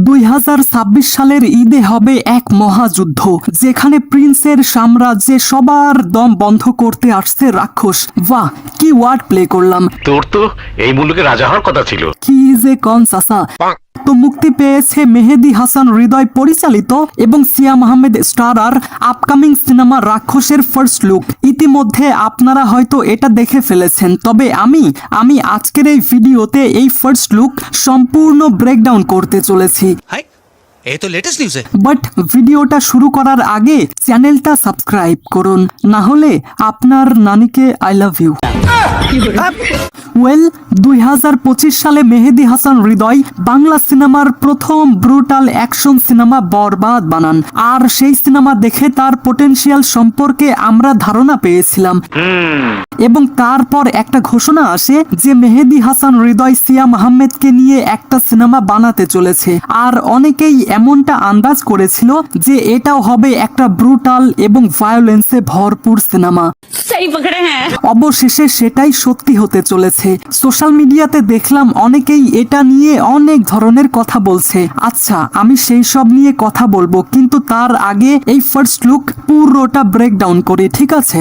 2026 সালের ঈদে হবে এক মহাযুদ্ধ, যেখানে প্রিন্সের সাম্রাজ্যে সবার দম বন্ধ করতে আসছে রাক্ষস। বাহ, কি ওয়ার্ড প্লে করলাম! তোর তো এই মুলুকে রাজা হওয়ার কথা ছিল। কি যে কন চাচা। তো মুক্তি পেয়েছে মেহেদী হাসান হৃদয় পরিচালিত এবং সিয়াম আহমেদ স্টারার আপকামিং সিনেমা রাক্ষসের ফার্স্ট লুক। ইতিমধ্যে আপনারা হয়তো এটা দেখে ফেলেছেন, তবে আমি আজকের এই ভিডিওতে এই ফার্স্ট লুক সম্পূর্ণ ব্রেকডাউন করতে চলেছি। এই তো লেটেস্ট নিউজ। বাট ভিডিওটা শুরু করার আগে চ্যানেলটা সাবস্ক্রাইব করুন, না হলে আপনার নানিকে আই লাভ ইউ। ওয়েল, 2025 সালে মেহেদী হাসান হৃদয় বাংলা সিনেমার প্রথম ব্রুটাল অ্যাকশন সিনেমা বরবাদ বানান, আর সেই সিনেমা দেখে তার পোটেনশিয়াল সম্পর্কে আমরা ধারণা পেয়েছিলাম। এবং তারপর একটা ঘোষণা আসে যে মেহেদী হাসান হৃদয় সিয়াম আহমেদকে নিয়ে একটা সিনেমা বানাতে চলেছে, আর অনেকেই এমনটা আন্দাজ করেছিল যে এটাও হবে একটা ব্রুটাল এবং ভায়োলেন্সে ভরপুর সিনেমা। অবশেষে সেটাই সত্যি হতে চলেছে। সোশ্যাল মিডিয়াতে দেখলাম অনেকেই এটা নিয়ে অনেক ধরনের কথা বলছে। আচ্ছা, আমি সেই সব নিয়ে কথা বলবো, কিন্তু তার আগে এই ফার্স্ট লুক পুরোটা ব্রেকডাউন করি, ঠিক আছে?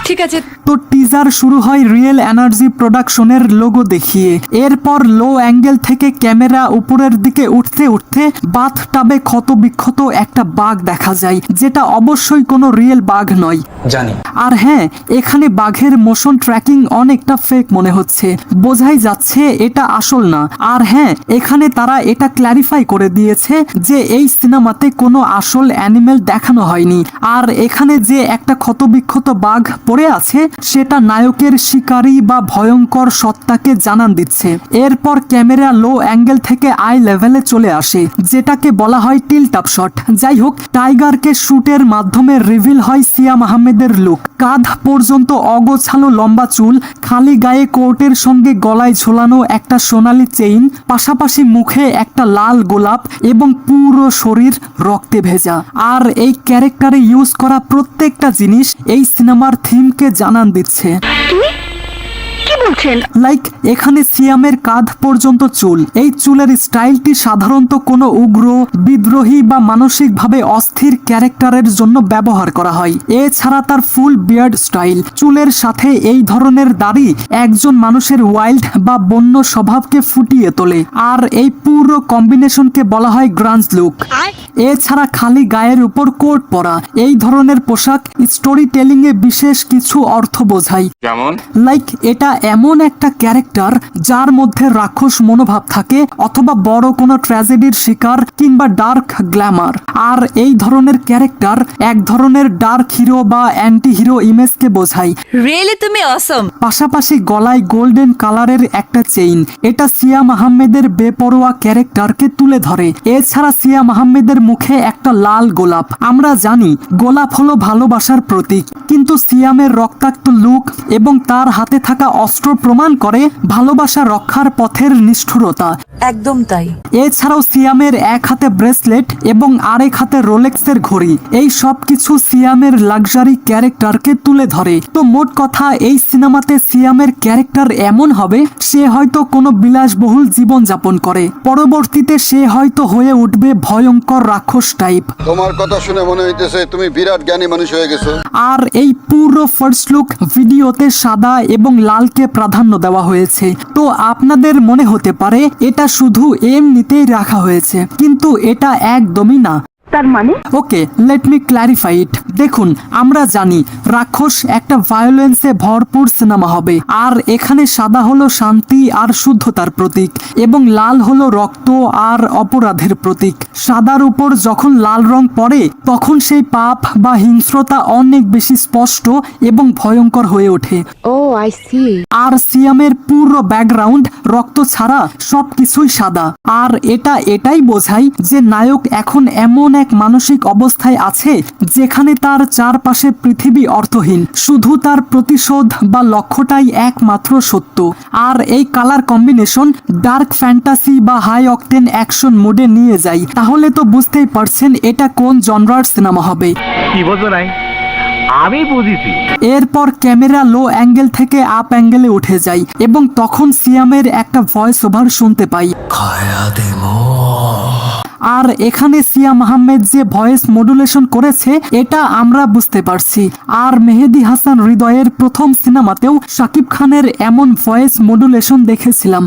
ঠিক আছে। তো টিজার শুরু হয় রিয়েল এনার্জি প্রোডাকশনের লোগো দেখিয়ে। এরপর লো অ্যাঙ্গেল থেকে ক্যামেরা উপরের দিকে উঠতে উঠতে বাথটাবে ক্ষত বিক্ষত একটা বাঘ দেখা যায়, যেটা অবশ্যই কোনো রিয়েল বাঘ নয়, জানি। আর হ্যাঁ, এখানে বাঘের মোশন ট্র্যাকিং অনেকটা ফেক মনে হচ্ছে, বোঝাই যাচ্ছে এটা আসল না। আর হ্যাঁ, এখানে তারা এটা ক্ল্যারিফাই করে দিয়েছে যে এই সিনেমাতে কোনো আসল অ্যানিমেল দেখানো হয়নি, আর এখানে যে একটা ক্ষতবিক্ষত বাঘ পড়ে আছে সেটা নায়কের শিকারী বা ভয়ঙ্কর সত্তাকে জানান দিচ্ছে। এরপর ক্যামেরা লো অ্যাঙ্গেল থেকে আই লেভেলে চলে আসে, যেটাকে বলা হয় টিল্ট আপ শট। যাই হোক, টাইগারকে শুটের মাধ্যমে রিভিল হয় সিয়াম আহমেদের লুক। কাঁধ পর্যন্ত অগোছালো লম্বা চুল, খালি গায়ে কোটের সঙ্গে গলায় ঝোলানো একটা সোনালী চেইন, পাশাপাশি মুখে একটা লাল গোলাপ এবং পুরো শরীর রক্তে ভেজা। আর এই ক্যারেক্টারে ইউজ করা প্রত্যেকটা জিনিস এই সিনেমার থিমকে জানান দিচ্ছে। লাইক এখানে সিয়ামের কাঁধ পর্যন্ত চুল। এই চুলের স্টাইলটি সাধারণত কোনো উগ্র, বিদ্রোহী বা মানসিকভাবে অস্থির ক্যারেক্টারের জন্য ব্যবহার করা হয়। এছাড়া তার ফুল বিয়ার্ড স্টাইল, চুলের সাথে এই ধরনের দাড়ি একজন মানুষের ওয়াইল্ড বা বন্য স্বভাবকে ফুটিয়ে তোলে, আর এই পুরো কম্বিনেশনকে বলা হয় গ্রাঞ্জ লুক। এছাড়া খালি গায়ের উপর কোট পরা এই ধরনের পোশাক স্টোরি টেলিং এ বিশেষ কিছু অর্থ বোঝায়। যেমন লাইক এটা এমন একটা ক্যারেক্টার যার মধ্যে রাক্ষস মনোভাব থাকে, অথবা বড় কোনো ট্র্যাজেডির শিকার, কিংবা ডার্ক গ্ল্যামার। আর এই ধরনের ক্যারেক্টার এক ধরনের ডার্ক হিরো বা অ্যান্টি হিরো ইমেজকে বোঝায়। রিয়েলি তুমি অসম। পাশাপাশি গলায় গোল্ডেন কালারের একটা চেইন, এটা সিয়াম আহমেদের বেপরোয়া ক্যারেক্টারকে তুলে ধরে। এছাড়া সিয়াম আহমেদের মুখে একটা লাল গোলাপ। আমরা জানি গোলাপ হলো ভালোবাসার প্রতীক, কিন্তু সিয়ামের রক্তাক্ত লুক এবং তার হাতে থাকা অস্ত্র প্রমাণ করে ভালোবাসা রক্ষার পথের নিষ্ঠুরতা। একদম তাই। এছাড়াও সিয়ামের এক হাতে ব্রেসলেট এবং আরেক হাতে রোলেক্সের ঘড়ি, এই সব কিছু সিয়ামের লাক্সারি ক্যারেক্টারকে তুলে ধরে। তো মোট কথা, এই সিনেমাতে সিয়ামের ক্যারেক্টার এমন হবে সে হয়তো কোনো বিলাসবহুল জীবন যাপন করে, পরবর্তীতে সে হয়তো হয়ে উঠবে ভয়ঙ্কর রাক্ষস টাইপ। তোমার কথা শুনে মনে হইতেছে তুমি বিরাট জ্ঞানী মানুষ হয়ে গেছো। আর এই পুরো ফার্স্ট লুক ভিডিওতে সাদা এবং লালকে প্রাধান্য দেওয়া হয়েছে। তো আপনাদের মনে হতে পারে এটা শুধু এমনিতেই রাখা হয়েছে, কিন্তু এটা একদমই না। তার মানে ওকে, লেট মি ক্ল্যারিফাই ইট। দেখুন, আমরা জানি রাক্ষস একটা ভায়োলেন্সে ভরপুর সিনেমা হবে, আর এখানে সাদা হলো শান্তি আর শুদ্ধতার প্রতীক, এবং লাল হলো রক্ত আর অপরাধের প্রতীক। সাদার উপর যখন লাল রং পড়ে তখন সেই পাপ বা হিংস্রতা অনেক বেশি স্পষ্ট এবং ভয়ঙ্কর হয়ে ওঠে। ও আই সি। আর সিয়ামের পুরো ব্যাকগ্রাউন্ড রক্ত ছাড়া সবকিছুই সাদা, আর এটাই বোঝায় যে নায়ক এখন এমন এক মানসিক অবস্থায় আছে যেখানে তার চারপাশে পৃথিবী অর্থহীন, শুধু তার প্রতিশোধ বা লক্ষ্যটাই একমাত্র সত্য। আর এই কালার কম্বিনেশন ডার্ক ফ্যান্টাসি বা হাই অকটেন অ্যাকশন মোডে নিয়ে যায়। তাহলে তো বুঝতেই পারছেন এটা কোন জনরার সিনেমা হবে। কি বলতো নাই, আমি বুঝেছি। এরপর ক্যামেরা লো অ্যাঙ্গেল থেকে আপ অ্যাঙ্গেলে উঠে যায় এবং তখন সিয়ামের একটা ভয়েস ওভার শুনতে পাই। আর এখানে সিয়াম আহমেদ যে ভয়েস মডুলেশন করেছে এটা আমরা বুঝতে পারছি। আর মেহেদী হাসান হৃদয়ের প্রথম সিনেমাতেও শাকিব খানের এমন ভয়েস মডুলেশন দেখেছিলাম।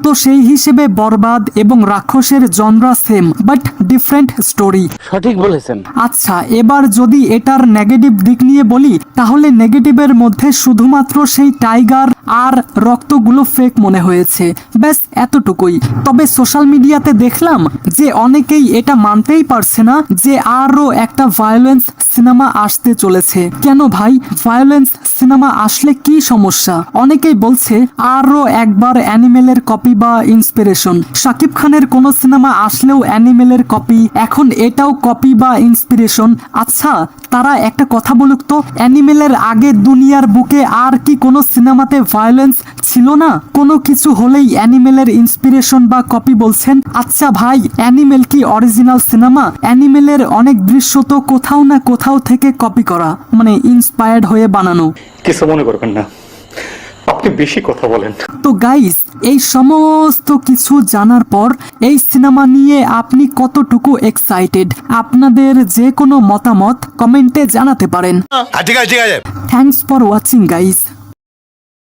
তো সেই হিসেবে বরবাদ এবং রাক্ষসের genre same but different story. সঠিক বলেছেন। আচ্ছা, এবার যদি এটার নেগেটিভ দিক নিয়ে বলি তাহলে নেগেটিভের মধ্যে শুধুমাত্র সেই টাইগার আর রক্তগুলো ফেক মনে হয়েছে, ব্যাস এতটুকুই। তবে সোশ্যাল মিডিয়াতে দেখলাম যে অনেকেই এটা মানতেই পারছে না যে আরও একটা ভায়োলেন্স সিনেমা আসতে চলেছে। কেন ভাই, ভায়োলেন্স সিনেমা আসলে কি সমস্যা? অনেকেই বলছে আরও একবার অ্যানিমেলের কপি বা ইন্সপিরেশন। শাকিব খানের কোনো সিনেমা আসলেও অ্যানিমেলের কপি, এখন এটাও কপি বা ইন্সপিরেশন। আচ্ছা, তারা একটা কথা বলুক তো, অ্যানিমেলের আগে দুনিয়ার বুকে আর কি কোনো সিনেমাতে ভায়োলেন্স ছিল না? কোনো কিছু হলেই অ্যানিমেলের ইন্সপিরেশন বা কপি বলছেন। আচ্ছা ভাই, অ্যানিমেল কি অরিজিনাল সিনেমা? অ্যানিমেলের অনেক দৃশ্য তো কোথাও না কোথাও থেকে কপি করা, মানে ইন্সপায়ার্ড হয়ে বানানো। কিছু মনে করবেন না, আপনি বেশি কথা বলেন। তো গাইস, এই সমস্ত কিছু জানার পর এই সিনেমা নিয়ে আপনি কতটুকু এক্সাইটেড? আপনাদের যে কোনো মতামত কমেন্টে জানাতে পারেন। ঠিক আছে ঠিক আছে। Thanks for watching guys.